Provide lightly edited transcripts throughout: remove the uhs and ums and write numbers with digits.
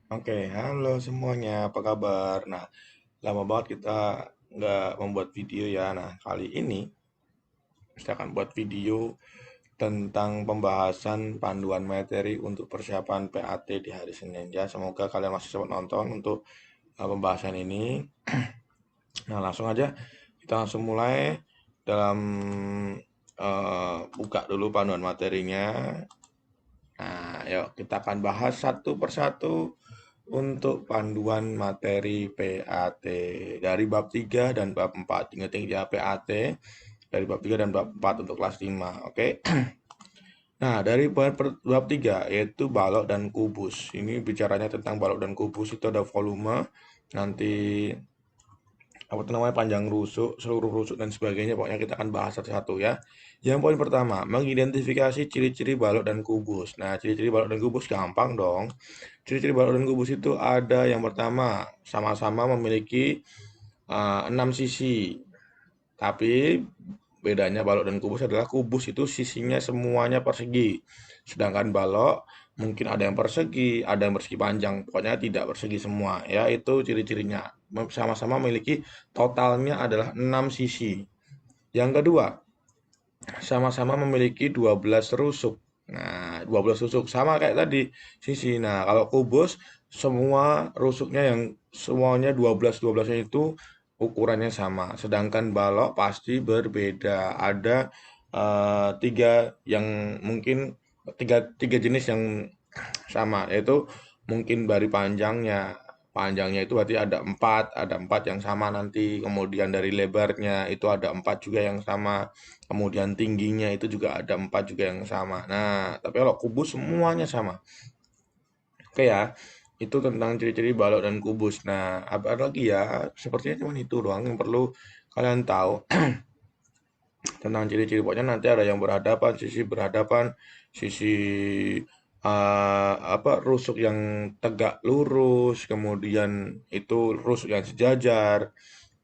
Oke, halo semuanya, apa kabar? Nah, lama banget kita nggak membuat video ya. Nah, kali ini saya akan buat video tentang pembahasan panduan materi untuk persiapan PAT di hari Senin ya. Semoga kalian masih sempat nonton untuk pembahasan ini. Nah, langsung aja kita langsung mulai dalam buka dulu panduan materinya. Nah, yuk kita akan bahas satu persatu untuk panduan materi PAT dari bab 3 dan bab 4. Ingat-ingat ya, PAT dari bab 3 dan bab 4 untuk kelas 5. Oke. Nah, dari bab 3 yaitu balok dan kubus. Ini bicaranya tentang balok dan kubus, itu ada volume, nanti apa itu namanya, panjang rusuk, seluruh rusuk dan sebagainya. Pokoknya kita akan bahas satu-satu ya. Yang poin pertama, mengidentifikasi ciri-ciri balok dan kubus. Nah, ciri-ciri balok dan kubus gampang dong. Ciri-ciri balok dan kubus itu ada yang pertama, sama-sama memiliki 6 sisi. Tapi bedanya balok dan kubus adalah kubus itu sisinya semuanya persegi. Sedangkan balok mungkin ada yang persegi, ada yang persegi panjang. Pokoknya tidak persegi semua. Ya, itu ciri-cirinya. Sama-sama memiliki totalnya adalah 6 sisi. Yang kedua, sama-sama memiliki 12 rusuk. Nah, 12 rusuk sama kayak tadi sisi. Nah, kalau kubus semua rusuknya yang semuanya 12-12-nya itu ukurannya sama. Sedangkan balok pasti berbeda. Ada tiga yang mungkin tiga jenis yang sama, yaitu mungkin dari panjangnya. Panjangnya itu berarti ada empat yang sama nanti. Kemudian dari lebarnya itu ada empat juga yang sama. Kemudian tingginya itu juga ada empat juga yang sama. Nah, tapi kalau kubus semuanya sama. Oke ya, itu tentang ciri-ciri balok dan kubus. Nah, apa lagi ya? Sepertinya cuma itu doang yang perlu kalian tahu tentang ciri-ciri. Pokoknya nanti ada yang berhadapan, sisi apa, rusuk yang tegak lurus, kemudian itu rusuk yang sejajar.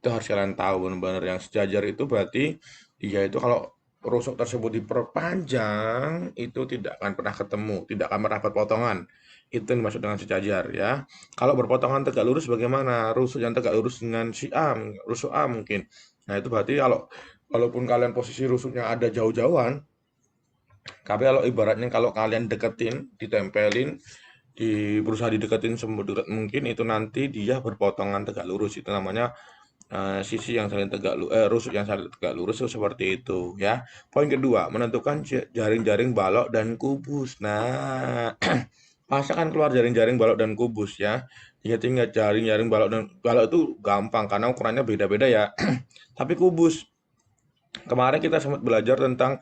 Itu harus kalian tahu benar-benar. Yang sejajar itu berarti dia itu kalau rusuk tersebut diperpanjang itu tidak akan pernah ketemu, tidak akan pernah berpotongan. Itu yang dimaksud dengan sejajar ya. Kalau berpotongan tegak lurus bagaimana? Rusuk yang tegak lurus dengan si A, rusuk A mungkin. Nah, itu berarti kalau walaupun kalian posisi rusuknya ada jauh-jauhan, tapi kalau ibaratnya kalau kalian deketin, ditempelin, berusaha dideketin semudah mungkin, itu nanti dia berpotongan tegak lurus. Itu namanya sisi yang saling rusuk yang saling tegak lurus itu seperti itu ya. Poin kedua, menentukan jaring-jaring balok dan kubus. Nah, masa kan keluar jaring-jaring balok dan kubus ya. Ingat-ingat, jaring-jaring balok dan balok itu gampang karena ukurannya beda-beda ya. Tapi kubus, kemarin kita sempat belajar tentang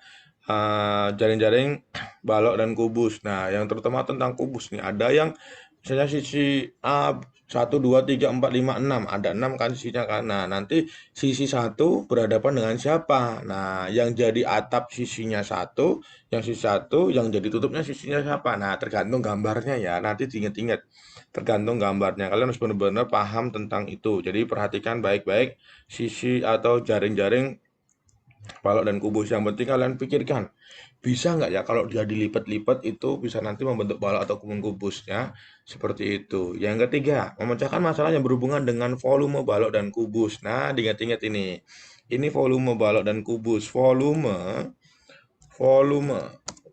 jaring-jaring balok dan kubus. Nah, yang terutama tentang kubus nih, ada yang misalnya sisi A 1, 2, 3, 4, 5, 6, ada 6 kan sisinya kan. Nah, nanti sisi satu berhadapan dengan siapa? Nah, yang jadi atap sisinya satu, yang sisi satu, yang jadi tutupnya sisinya siapa? Nah, tergantung gambarnya ya. Nanti diingat-ingat, tergantung gambarnya. Kalian harus benar-benar paham tentang itu. Jadi perhatikan baik-baik sisi atau jaring-jaring balok dan kubus. Yang penting kalian pikirkan, bisa nggak ya kalau dia dilipat-lipat itu bisa nanti membentuk balok atau kubus ya. Seperti itu. Yang ketiga, memecahkan masalah yang berhubungan dengan volume balok dan kubus. Nah, diingat-ingat ini. Ini volume balok dan kubus. Volume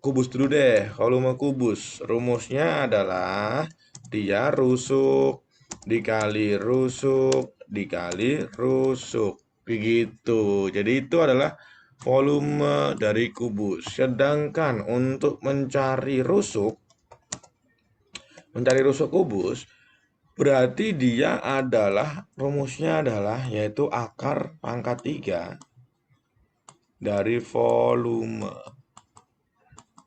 kubus dulu deh. Volume kubus. Rumusnya adalah dia rusuk dikali rusuk dikali rusuk. Begitu. Jadi itu adalah volume dari kubus. Sedangkan untuk mencari rusuk kubus, berarti dia adalah rumusnya adalah yaitu akar pangkat 3 dari volume.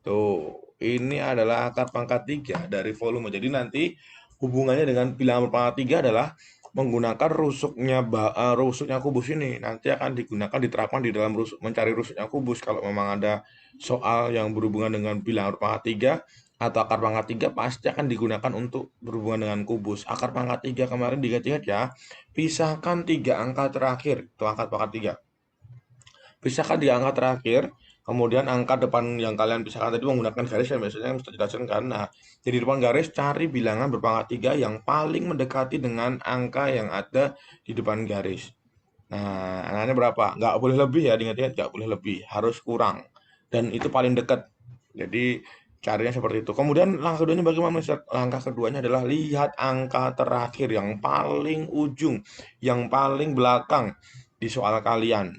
Tuh, ini adalah akar pangkat 3 dari volume. Jadi nanti hubungannya dengan bilangan pangkat 3 adalah menggunakan rusuknya kubus ini. Nanti akan diterapkan di dalam mencari rusuknya kubus. Kalau memang ada soal yang berhubungan dengan bilangan pangkat 3 atau akar pangkat 3 pasti akan digunakan untuk berhubungan dengan kubus. Akar pangkat 3 kemarin diingat-ingat ya. Pisahkan 3 angka terakhir. Itu akar pangkat 3. Pisahkan 3 angka terakhir Kemudian angka depan yang kalian pisahkan tadi menggunakan garis yang biasanya Mister jelaskan kan. Nah, jadi di depan garis cari bilangan berpangkat 3 yang paling mendekati dengan angka yang ada di depan garis. Nah, angkanya berapa? Nggak boleh lebih ya, diingat-ingat nggak boleh lebih, harus kurang. Dan itu paling dekat. Jadi caranya seperti itu. Kemudian langkah keduanya bagaimana, Mister? Langkah keduanya adalah lihat angka terakhir yang paling ujung, yang paling belakang di soal kalian.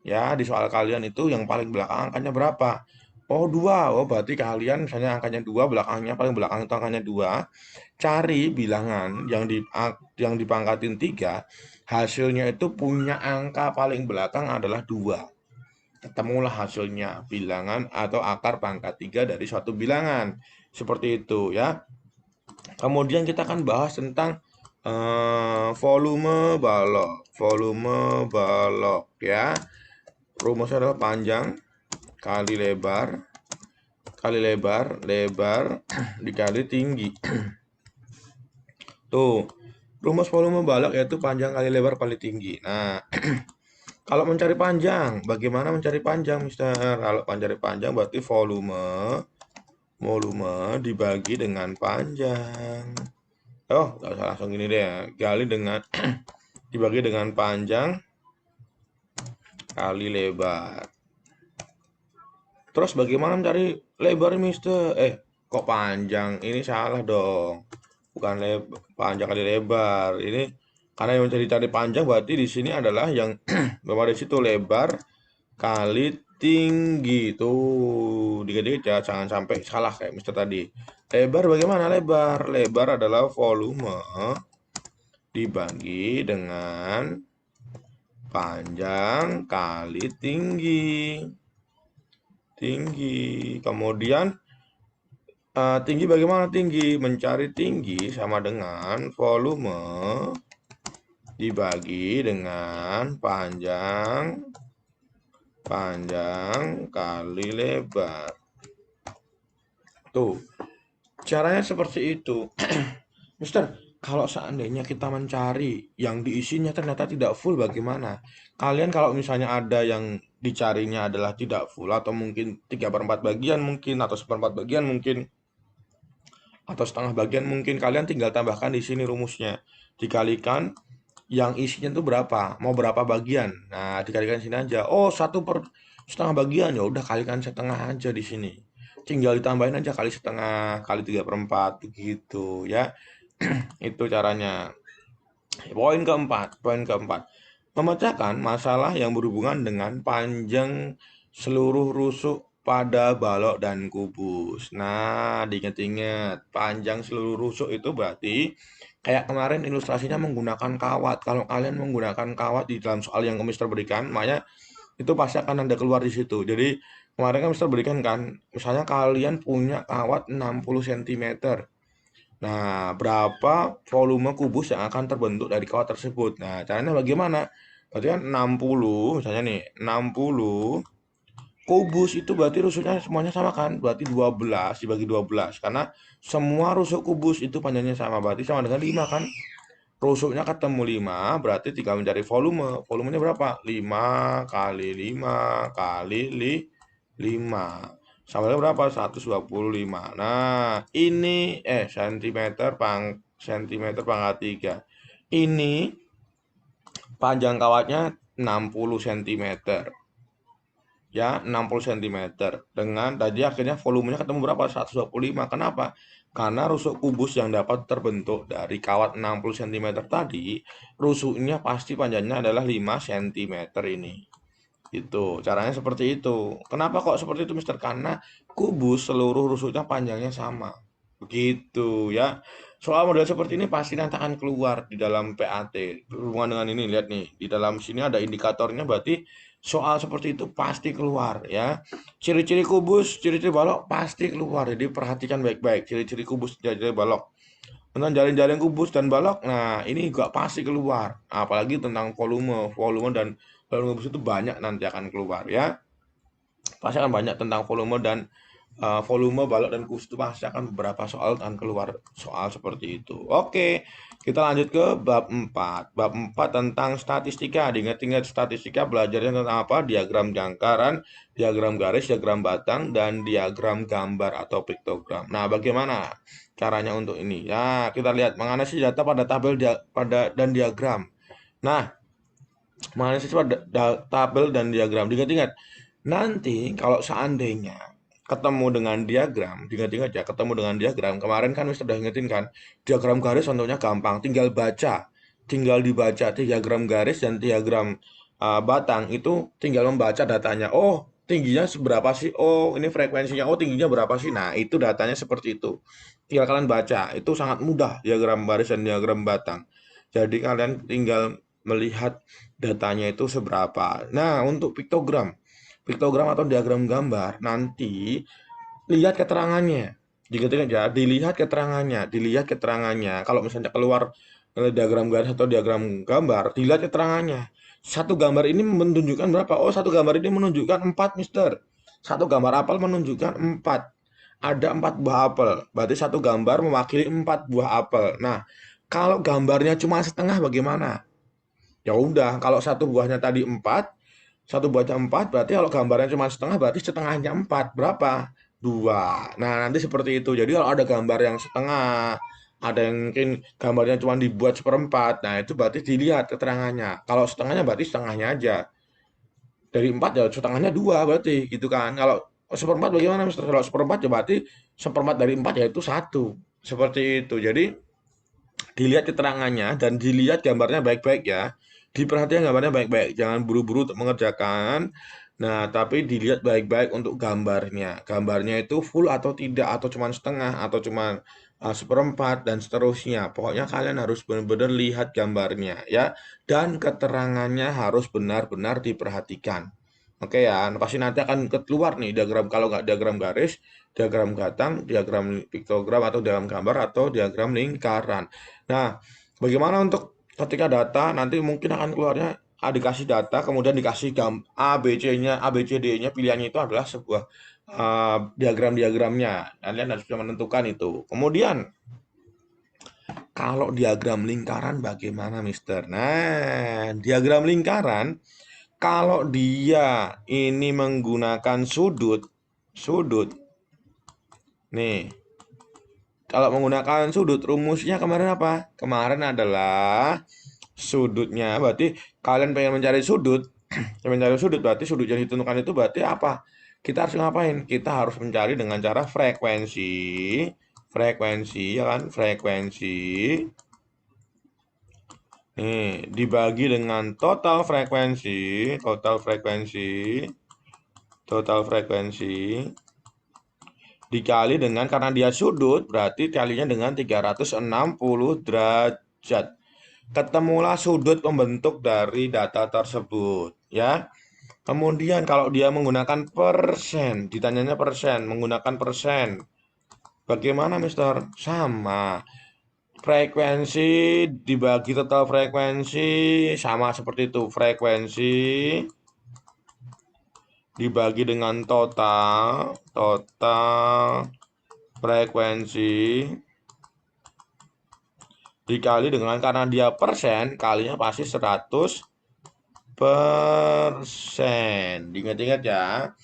Ya, di soal kalian itu yang paling belakang angkanya berapa? Oh, 2. Oh, berarti kalian misalnya angkanya 2, belakangnya paling belakang itu angkanya 2. Cari bilangan yang dipangkatin 3, hasilnya itu punya angka paling belakang adalah 2. Ketemulah hasilnya, bilangan atau akar pangkat 3 dari suatu bilangan. Seperti itu ya. Kemudian kita akan bahas tentang volume balok. Volume balok ya. Rumusnya adalah panjang kali lebar dikali tinggi. Tuh, rumus volume balok yaitu panjang kali lebar kali tinggi. Nah, kalau mencari panjang, bagaimana mencari panjang, Mister? Kalau mencari panjang berarti volume dibagi dengan panjang. Oh, nggak usah langsung gini deh. Kali dengan dibagi dengan panjang kali lebar. Terus bagaimana mencari lebar, Mister? Kok panjang? Ini salah dong. Bukan panjang kali lebar. Ini karena yang mencari cari panjang berarti di sini adalah yang bahwa di situ lebar kali tinggi. Tuh, dikit-dikit ya, jangan sampai salah kayak Mister tadi. Lebar bagaimana lebar? Lebar adalah volume dibagi dengan panjang kali tinggi. Tinggi. Kemudian tinggi bagaimana tinggi? Mencari tinggi sama dengan volume dibagi dengan panjang kali lebar. Tuh, caranya seperti itu. Mister, kalau seandainya kita mencari yang diisinya ternyata tidak full bagaimana? Kalian kalau misalnya ada yang dicarinya adalah tidak full atau mungkin 3/4 bagian mungkin atau seperempat bagian mungkin atau setengah bagian mungkin kalian tinggal tambahkan di sini rumusnya. Dikalikan yang isinya itu berapa, mau berapa bagian. Nah, dikalikan sini aja. Oh, 1/setengah bagian ya udah kalikan setengah aja di sini. Tinggal ditambahin aja kali setengah kali 3/4 begitu ya. Itu caranya. Poin keempat. Memecahkan masalah yang berhubungan dengan panjang seluruh rusuk pada balok dan kubus. Nah, diingat-ingat, panjang seluruh rusuk itu berarti kayak kemarin ilustrasinya menggunakan kawat. Kalau kalian menggunakan kawat di dalam soal yang Mister berikan, makanya itu pasti akan ada keluar di situ. Jadi, kemarin kan Mister berikan kan, misalnya kalian punya kawat 60 cm. Nah, berapa volume kubus yang akan terbentuk dari kawat tersebut? Nah, caranya bagaimana? Berarti kan 60, misalnya nih, 60 kubus itu berarti rusuknya semuanya sama kan? Berarti 12 dibagi 12. Karena semua rusuk kubus itu panjangnya sama. Berarti sama dengan 5 kan? Rusuknya ketemu 5, berarti tinggal mencari volume. Volumenya berapa? 5 kali 5 kali 5. Sama dengan berapa? 125. Nah, ini sentimeter pangkat 3. Ini panjang kawatnya 60 cm. Ya, 60 cm. Dengan tadi akhirnya volumenya ketemu berapa? 125. Kenapa? Karena rusuk kubus yang dapat terbentuk dari kawat 60 cm tadi, rusuknya pasti panjangnya adalah 5 cm ini. Itu, caranya seperti itu. Kenapa kok seperti itu, Mister? Karena kubus seluruh rusuknya panjangnya sama. Begitu ya. Soal model seperti ini pasti nanti akan keluar di dalam PAT. Berhubungan dengan ini, lihat nih. Di dalam sini ada indikatornya, berarti soal seperti itu pasti keluar ya. Ciri-ciri kubus, ciri-ciri balok pasti keluar. Jadi perhatikan baik-baik ciri-ciri kubus, ciri-ciri balok. Tentang jalin-jalin kubus dan balok, nah ini juga pasti keluar. Apalagi tentang volume dan volume kubus itu banyak nanti akan keluar ya. Pasti akan banyak tentang volume dan volume, balok, dan kus itu pasti akan beberapa soal akan keluar soal seperti itu. Oke, kita lanjut ke bab 4. Bab 4 tentang statistika. Diingat-ingat statistika belajarnya tentang apa? Diagram jangkaran, diagram garis, diagram batang, dan diagram gambar atau piktogram. Nah, bagaimana caranya untuk ini? Ya, kita lihat menganalisis data pada tabel dan diagram. Nah, menganalisis pada tabel dan diagram. Diingat-ingat, nanti kalau seandainya ketemu dengan diagram, ingat-ingat ya, ketemu dengan diagram, kemarin kan sudah ingetin kan, diagram garis contohnya gampang, tinggal dibaca diagram garis dan diagram batang itu tinggal membaca datanya. Oh, tingginya seberapa sih? Oh, ini frekuensinya. Oh, tingginya berapa sih? Nah, itu datanya seperti itu. Tinggal kalian baca, itu sangat mudah diagram baris dan diagram batang. Jadi kalian tinggal melihat datanya itu seberapa. Nah, untuk piktogram atau diagram gambar, nanti lihat keterangannya. Diingat ya, dilihat keterangannya. Kalau misalnya keluar diagram garis atau diagram gambar, dilihat keterangannya. Satu gambar ini menunjukkan berapa? Oh, satu gambar ini menunjukkan 4, Mister. Satu gambar apel menunjukkan 4. Ada 4 buah apel. Berarti satu gambar mewakili 4 buah apel. Nah, kalau gambarnya cuma setengah bagaimana? Ya udah, kalau satu buahnya tadi 4, satu buahnya 4, berarti kalau gambarnya cuma setengah, berarti setengahnya 4. Berapa? 2. Nah, nanti seperti itu. Jadi kalau ada gambar yang setengah, ada yang mungkin gambarnya cuma dibuat seperempat, nah itu berarti dilihat keterangannya. Kalau setengahnya berarti setengahnya aja. Dari 4 ya setengahnya 2 berarti gitu kan. Kalau seperempat bagaimana, Mister? Kalau seperempat ya berarti seperempat dari 4 yaitu 1. Seperti itu. Jadi dilihat keterangannya dan dilihat gambarnya baik-baik ya. Diperhatikan gambarnya baik-baik, jangan buru-buru untuk mengerjakan. Nah, tapi dilihat baik-baik untuk gambarnya. Gambarnya itu full atau tidak, atau cuma setengah, atau cuma seperempat, dan seterusnya. Pokoknya kalian harus benar-benar lihat gambarnya ya. Dan keterangannya harus benar-benar diperhatikan. Oke ya, nah, pasti nanti akan keluar nih diagram, kalau nggak diagram garis, diagram gatang, diagram piktogram atau diagram gambar atau diagram lingkaran. Nah, bagaimana untuk ketika data nanti mungkin akan keluarnya dikasih data, kemudian dikasih A, B, C-nya, A, B, C, D-nya, pilihannya itu adalah sebuah diagram-diagramnya. Kalian harus bisa menentukan itu. Kemudian, kalau diagram lingkaran bagaimana, Mister? Nah, diagram lingkaran, kalau dia ini menggunakan sudut, nih, kalau menggunakan sudut, rumusnya kemarin apa? Kemarin adalah sudutnya, berarti kalian pengen mencari sudut, mencari sudut berarti sudut yang ditentukan itu berarti apa? Kita harus ngapain? Kita harus mencari dengan cara frekuensi, ya kan? Frekuensi, nih, dibagi dengan total frekuensi, dikali dengan, karena dia sudut, berarti kalinya dengan 360 derajat. Ketemulah sudut pembentuk dari data tersebut, ya. Kemudian kalau dia menggunakan persen, ditanyanya persen, menggunakan persen. Bagaimana, Mister? Sama. Frekuensi dibagi total frekuensi, sama seperti itu. Frekuensi dibagi dengan total frekuensi dikali dengan, karena dia persen, kalinya pasti 100%. Ingat-ingat ya.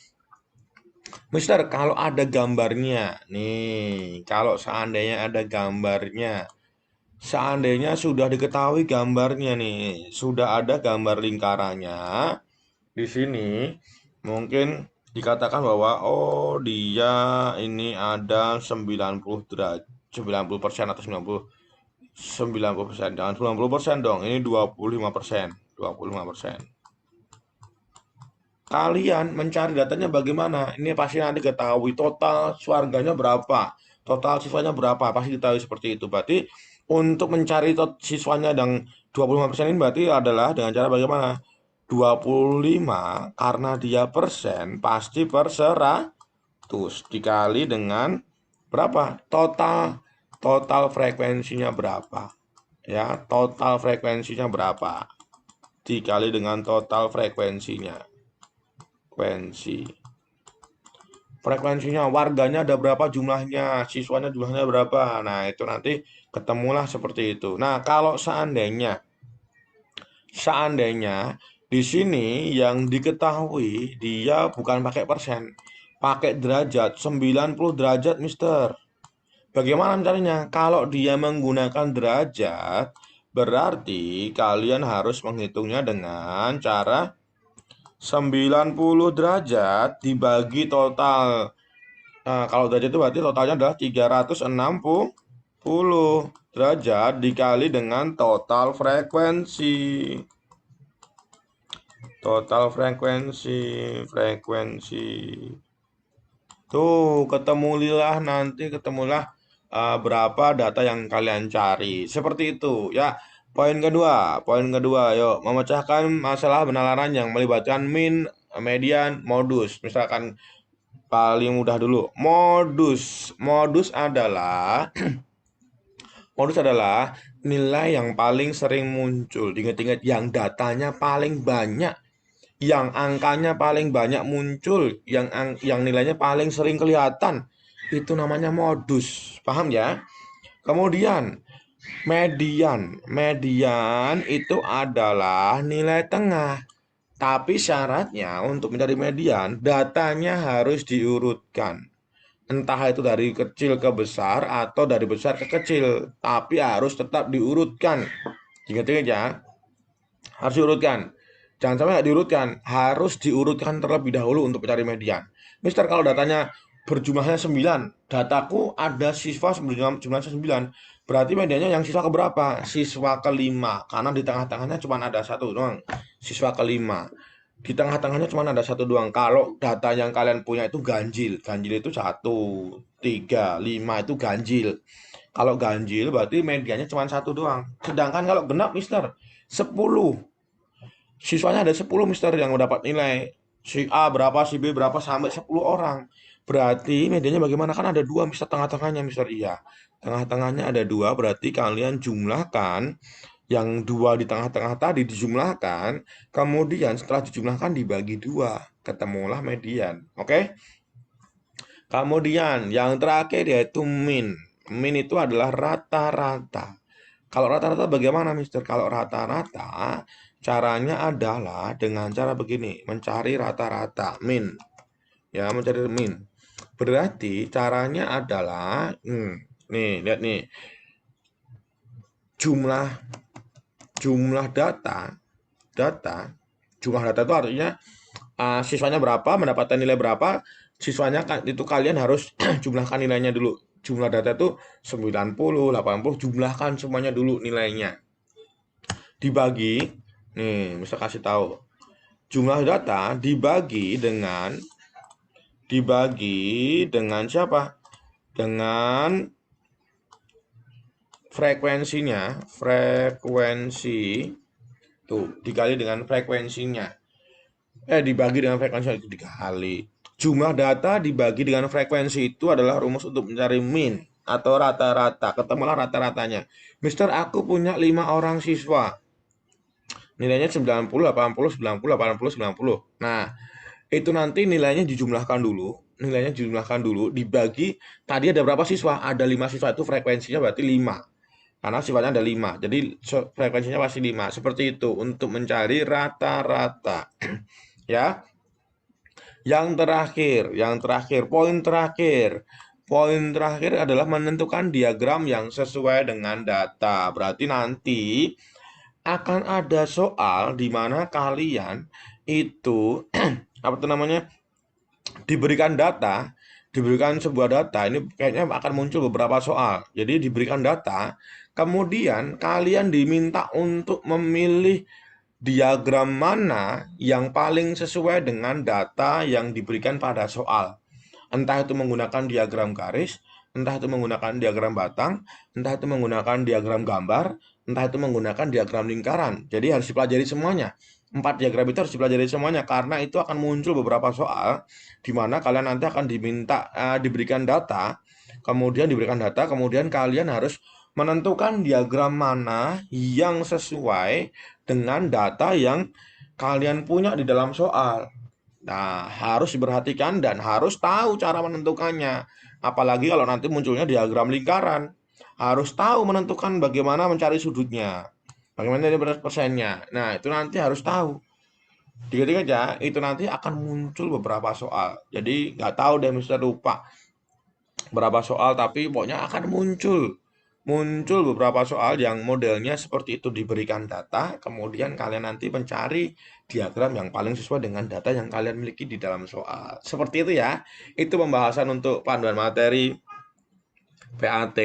Mister, kalau ada gambarnya, nih, kalau seandainya ada gambarnya, seandainya sudah diketahui gambarnya nih, sudah ada gambar lingkarannya, di sini mungkin dikatakan bahwa oh dia ini ada 90% atau 90% jangan 90% dong, ini 25%, 25%. Kalian mencari datanya bagaimana? Ini pasti nanti ketahui total warganya berapa, total siswanya berapa, pasti diketahui seperti itu. Berarti untuk mencari siswanya yang 25% ini berarti adalah dengan cara bagaimana? 25 karena dia persen pasti per 100 dikali dengan berapa? Total frekuensinya berapa? Ya, total frekuensinya berapa? Dikali dengan total frekuensinya. frekuensinya, warganya ada berapa jumlahnya, siswanya jumlahnya berapa. Nah, itu nanti ketemulah seperti itu. Nah, kalau seandainya di sini yang diketahui dia bukan pakai persen, pakai derajat, 90 derajat, Mister. Bagaimana mencarinya? Kalau dia menggunakan derajat, berarti kalian harus menghitungnya dengan cara 90 derajat dibagi total. Nah, kalau derajat itu berarti totalnya adalah 360 derajat dikali dengan total frekuensi. Total frekuensi. Tuh, ketemulah berapa data yang kalian cari. Seperti itu, ya. Poin kedua, yuk memecahkan masalah penalaran yang melibatkan min, median, modus. Misalkan paling mudah dulu, modus. Modus adalah nilai yang paling sering muncul. Ingat-ingat, yang datanya paling banyak, yang angkanya paling banyak muncul, yang nilainya paling sering kelihatan, itu namanya modus. Paham ya? Kemudian median itu adalah nilai tengah. Tapi syaratnya untuk mencari median, datanya harus diurutkan. Entah itu dari kecil ke besar atau dari besar ke kecil, tapi harus tetap diurutkan. Ingat-ingat ya, harus diurutkan. Jangan sampai nggak diurutkan, harus diurutkan terlebih dahulu untuk mencari median. Mister, kalau datanya berjumlahnya 9, dataku ada siswa jumlahnya 9, berarti mediannya yang siswa keberapa? Siswa kelima, karena di tengah-tengahnya cuma ada satu doang, siswa kelima. Di tengah-tengahnya cuma ada satu doang. Kalau data yang kalian punya itu ganjil, ganjil itu 1, 3, 5 itu ganjil. Kalau ganjil berarti mediannya cuma satu doang. Sedangkan kalau genap, Mister, 10. Siswanya ada 10, Mister, yang mendapat nilai. Si A berapa, si B berapa, sampai 10 orang. Berarti medianya bagaimana? Kan ada dua, Mister, tengah-tengahnya, Mister. Iya. Tengah-tengahnya ada dua, berarti kalian jumlahkan yang dua di tengah-tengah tadi, dijumlahkan, kemudian setelah dijumlahkan dibagi dua, ketemulah median. Oke? Kemudian yang terakhir yaitu min. Min itu adalah rata-rata. Kalau rata-rata bagaimana, Mister? Kalau rata-rata caranya adalah dengan cara begini, mencari rata-rata min. Ya, mencari min. Berarti caranya adalah nih, lihat nih. Jumlah jumlah data data jumlah data itu artinya siswanya berapa, mendapatkan nilai berapa, siswanya kan itu kalian harus jumlahkan nilainya dulu. Jumlah data itu 90, 80, jumlahkan semuanya dulu nilainya. Dibagi, nih, bisa kasih tahu. Jumlah data dibagi dengan siapa? Dengan frekuensi tuh dikali dengan frekuensinya. Dibagi dengan frekuensi itu dikali. Jumlah data dibagi dengan frekuensi itu adalah rumus untuk mencari min atau rata-rata. Ketemulah rata-ratanya. Mister, aku punya 5 orang siswa. Nilainya 90, 80, 90, 80, 90. Nah, itu nanti nilainya dijumlahkan dulu. Nilainya dijumlahkan dulu, dibagi. Tadi ada berapa siswa? Ada 5 siswa, itu frekuensinya berarti 5. Karena sifatnya ada 5. Jadi frekuensinya pasti 5. Seperti itu untuk mencari rata-rata. Ya. Poin terakhir adalah menentukan diagram yang sesuai dengan data. Berarti nanti akan ada soal di mana kalian itu apa tuh namanya, diberikan sebuah data. Ini kayaknya akan muncul beberapa soal. Jadi diberikan data, kemudian kalian diminta untuk memilih diagram mana yang paling sesuai dengan data yang diberikan pada soal. Entah itu menggunakan diagram garis, entah itu menggunakan diagram batang, entah itu menggunakan diagram gambar, entah itu menggunakan diagram lingkaran. Jadi harus dipelajari semuanya. 4 diagram itu harus dipelajari semuanya karena itu akan muncul beberapa soal di mana kalian nanti akan diberikan data, kemudian kalian harus menentukan diagram mana yang sesuai dengan data yang kalian punya di dalam soal. Nah, harus diperhatikan dan harus tahu cara menentukannya. Apalagi kalau nanti munculnya diagram lingkaran. Harus tahu menentukan bagaimana mencari sudutnya. Bagaimana dari persennya. Nah, itu nanti harus tahu. Dikit-dikit aja, itu nanti akan muncul beberapa soal. Jadi nggak tahu deh, Mister lupa berapa soal, tapi pokoknya akan muncul beberapa soal yang modelnya seperti itu, diberikan data, kemudian kalian nanti mencari diagram yang paling sesuai dengan data yang kalian miliki di dalam soal. Seperti itu ya. Itu pembahasan untuk panduan materi PAT,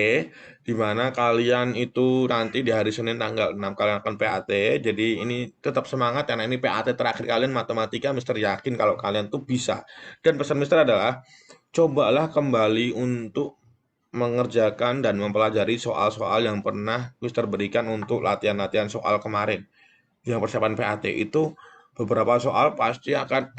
di mana kalian itu nanti di hari Senin tanggal 6 kalian akan PAT. Jadi ini tetap semangat karena ini PAT terakhir kalian matematika. Mister yakin kalau kalian tuh bisa. Dan pesan Mister adalah cobalah kembali untuk mengerjakan dan mempelajari soal-soal yang pernah Mister berikan untuk latihan-latihan soal kemarin. Yang persiapan PAT itu beberapa soal pasti akan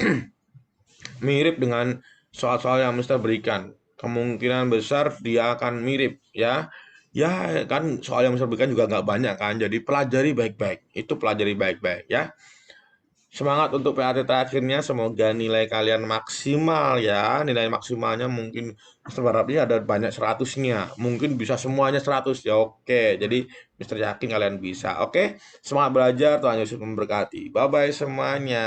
mirip dengan soal-soal yang Mister berikan. Kemungkinan besar dia akan mirip ya. Ya kan soal yang Mister berikan juga nggak banyak kan. Jadi pelajari baik-baik. Itu pelajari baik-baik ya. Semangat untuk PAT terakhirnya, semoga nilai kalian maksimal ya. Nilai maksimalnya mungkin Mister berharapnya ada banyak 100-nya. Mungkin bisa semuanya 100 ya. Oke, jadi Mister yakin kalian bisa. Oke, semangat belajar, Tuhan Yesus memberkati. Bye bye semuanya.